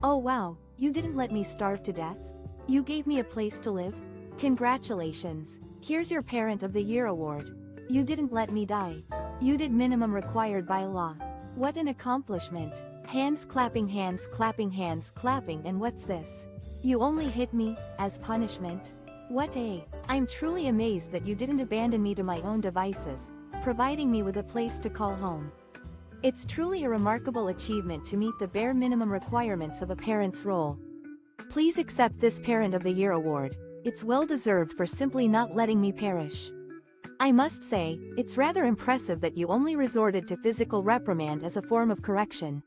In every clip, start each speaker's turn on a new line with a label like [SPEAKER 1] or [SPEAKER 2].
[SPEAKER 1] Oh wow, you didn't let me starve to death? You gave me a place to live? Congratulations. Here's your Parent of the Year award. You didn't let me die. You did minimum required by law. What an accomplishment. Hands clapping, hands clapping, and what's this? You only hit me, as punishment? What a... I'm truly amazed that you didn't abandon me to my own devices, providing me with a place to call home. It's truly a remarkable achievement to meet the bare minimum requirements of a parent's role. Please accept this Parent of the Year award. It's well deserved for simply not letting me perish. I must say, it's rather impressive that you only resorted to physical reprimand as a form of correction.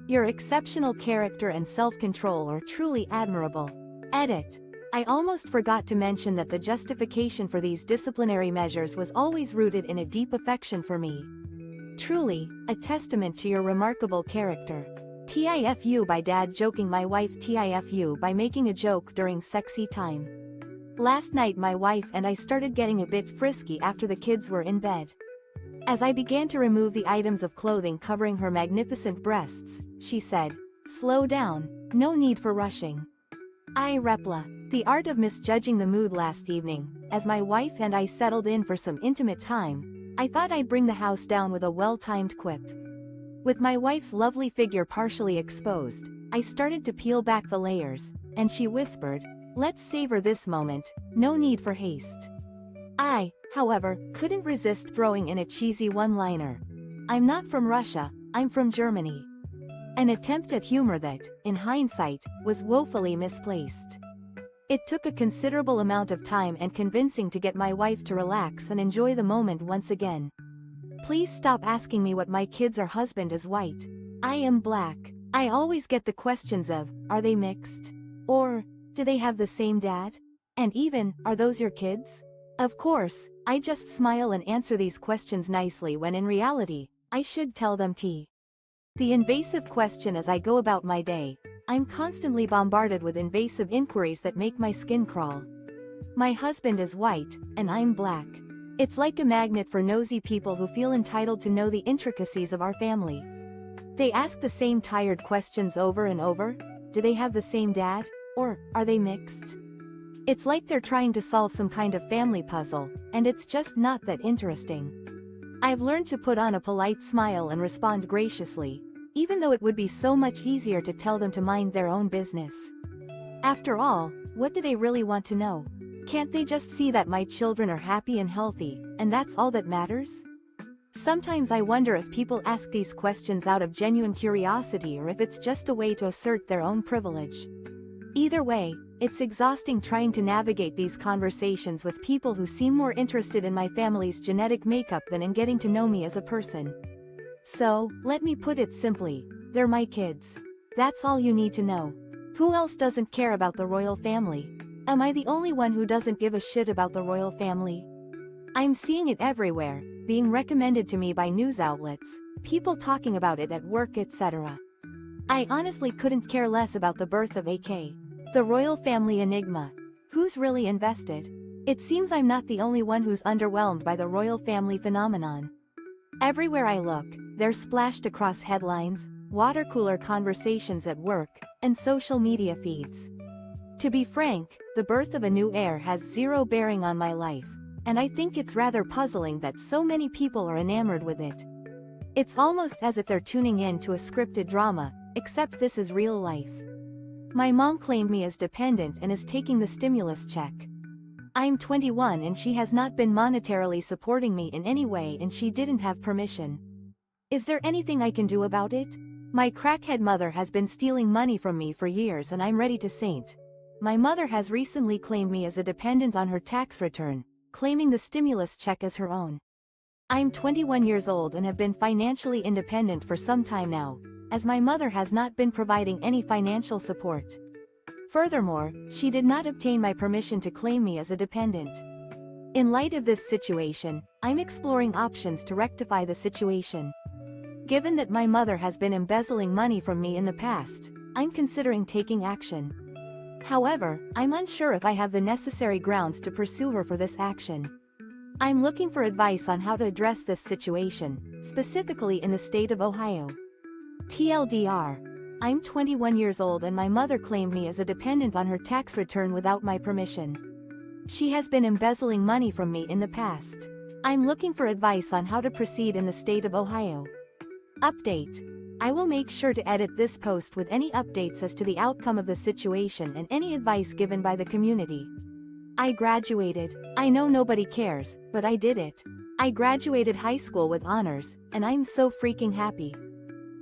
[SPEAKER 1] Your exceptional character and self-control are truly admirable. Edit. I almost forgot to mention that the justification for these disciplinary measures was always rooted in a deep affection for me. Truly, a testament to your remarkable character. TIFU by dad joking my wife, TIFU by making a joke during sexy time. Last night my wife and I started getting a bit frisky after the kids were in bed. As I began to remove the items of clothing covering her magnificent breasts, she said, "Slow down, no need for rushing." I repla. The art of misjudging the mood last evening, as my wife and I settled in for some intimate time, I thought I'd bring the house down with a well-timed quip. With my wife's lovely figure partially exposed, I started to peel back the layers, and she whispered, "Let's savor this moment, no need for haste." I, however, couldn't resist throwing in a cheesy one-liner. "I'm not from Russia, I'm from Germany." An attempt at humor that, in hindsight, was woefully misplaced. It took a considerable amount of time and convincing to get my wife to relax and enjoy the moment once again. Please stop asking me what my kids or husband is white. I am black. I always get the questions of, are they mixed? Or, do they have the same dad? And even, are those your kids? Of course, I just smile and answer these questions nicely when in reality, I should tell them the invasive question as I go about my day. I'm constantly bombarded with invasive inquiries that make my skin crawl. My husband is white, and I'm black. It's like a magnet for nosy people who feel entitled to know the intricacies of our family. They ask the same tired questions over and over. Do they have the same dad? Or, are they mixed? It's like they're trying to solve some kind of family puzzle, and it's just not that interesting. I've learned to put on a polite smile and respond graciously, even though it would be so much easier to tell them to mind their own business. After all, what do they really want to know? Can't they just see that my children are happy and healthy, and that's all that matters? Sometimes I wonder if people ask these questions out of genuine curiosity or if it's just a way to assert their own privilege. Either way, it's exhausting trying to navigate these conversations with people who seem more interested in my family's genetic makeup than in getting to know me as a person. So, let me put it simply, they're my kids. That's all you need to know. Who else doesn't care about the royal family? Am I the only one who doesn't give a shit about the royal family? I'm seeing it everywhere, being recommended to me by news outlets, people talking about it at work, etc. I honestly couldn't care less about the birth of AK. The royal family enigma. Who's really invested? It seems I'm not the only one who's underwhelmed by the royal family phenomenon. Everywhere I look, they're splashed across headlines, water cooler conversations at work, and social media feeds. To be frank, the birth of a new heir has zero bearing on my life, and I think it's rather puzzling that so many people are enamored with it. It's almost as if they're tuning in to a scripted drama, except this is real life. My mom claimed me as dependent and is taking the stimulus check. I'm 21 and she has not been monetarily supporting me in any way and she didn't have permission. Is there anything I can do about it? My crackhead mother has been stealing money from me for years and I'm ready to saint. My mother has recently claimed me as a dependent on her tax return, claiming the stimulus check as her own. I'm 21 years old and have been financially independent for some time now, as my mother has not been providing any financial support. Furthermore, she did not obtain my permission to claim me as a dependent. In light of this situation, I'm exploring options to rectify the situation. Given that my mother has been embezzling money from me in the past, I'm considering taking action. However, I'm unsure if I have the necessary grounds to pursue her for this action. I'm looking for advice on how to address this situation, specifically in the state of Ohio. TLDR. I'm 21 years old and my mother claimed me as a dependent on her tax return without my permission. She has been embezzling money from me in the past. I'm looking for advice on how to proceed in the state of Ohio. Update. I will make sure to edit this post with any updates as to the outcome of the situation and any advice given by the community. I graduated. I know nobody cares, but I did it. I graduated high school with honors, and I'm so freaking happy.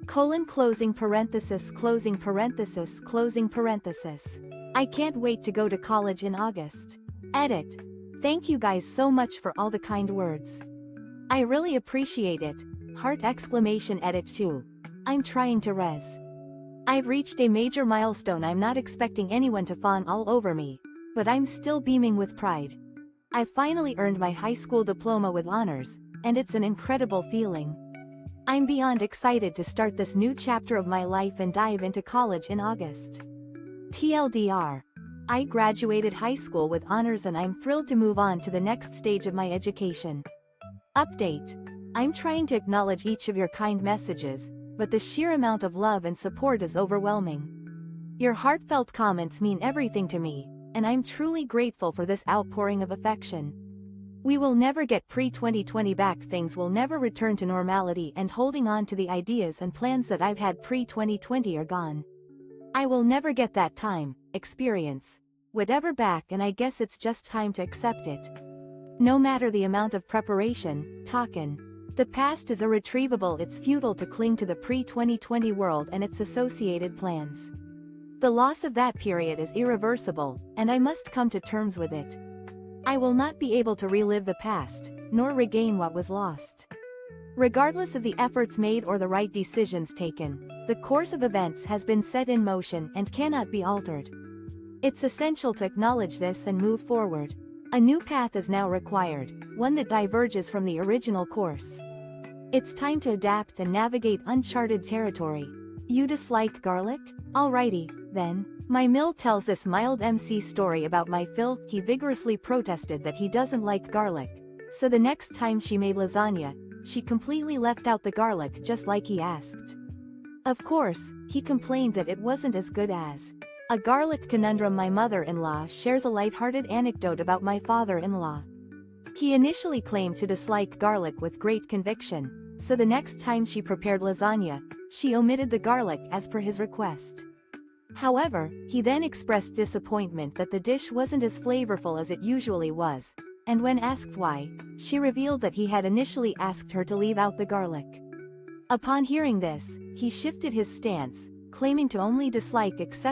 [SPEAKER 1] Closing parenthesis closing parenthesis closing parenthesis. I can't wait to go to college in August. Edit. Thank you guys so much for all the kind words. I really appreciate it. Heart exclamation edit too. I'm trying to res. I've reached a major milestone. I'm not expecting anyone to fawn all over me, but I'm still beaming with pride. I finally earned my high school diploma with honors, and it's an incredible feeling. I'm beyond excited to start this new chapter of my life and dive into college in August. TLDR. I graduated high school with honors and I'm thrilled to move on to the next stage of my education. Update. I'm trying to acknowledge each of your kind messages, but the sheer amount of love and support is overwhelming. Your heartfelt comments mean everything to me, and I'm truly grateful for this outpouring of affection. We will never get pre-2020 back. Things will never return to normality, and holding on to the ideas and plans that I've had pre-2020 are gone. I will never get that time, experience, whatever back, and I guess it's just time to accept it. No matter the amount of preparation, talkin'. The past is irretrievable. It's futile to cling to the pre-2020 world and its associated plans. The loss of that period is irreversible, and I must come to terms with it. I will not be able to relive the past, nor regain what was lost. Regardless of the efforts made or the right decisions taken, the course of events has been set in motion and cannot be altered. It's essential to acknowledge this and move forward. A new path is now required, one that diverges from the original course. It's time to adapt and navigate uncharted territory. You dislike garlic? Alrighty, then. My Mill tells this mild MC story about my Phil. He vigorously protested that he doesn't like garlic, so the next time she made lasagna, she completely left out the garlic just like he asked. Of course, he complained that it wasn't as good as a garlic conundrum. My mother-in-law shares a lighthearted anecdote about my father-in-law. He initially claimed to dislike garlic with great conviction, so the next time she prepared lasagna, she omitted the garlic as per his request. However, he then expressed disappointment that the dish wasn't as flavorful as it usually was, and when asked why, she revealed that he had initially asked her to leave out the garlic. Upon hearing this, he shifted his stance, claiming to only dislike excessive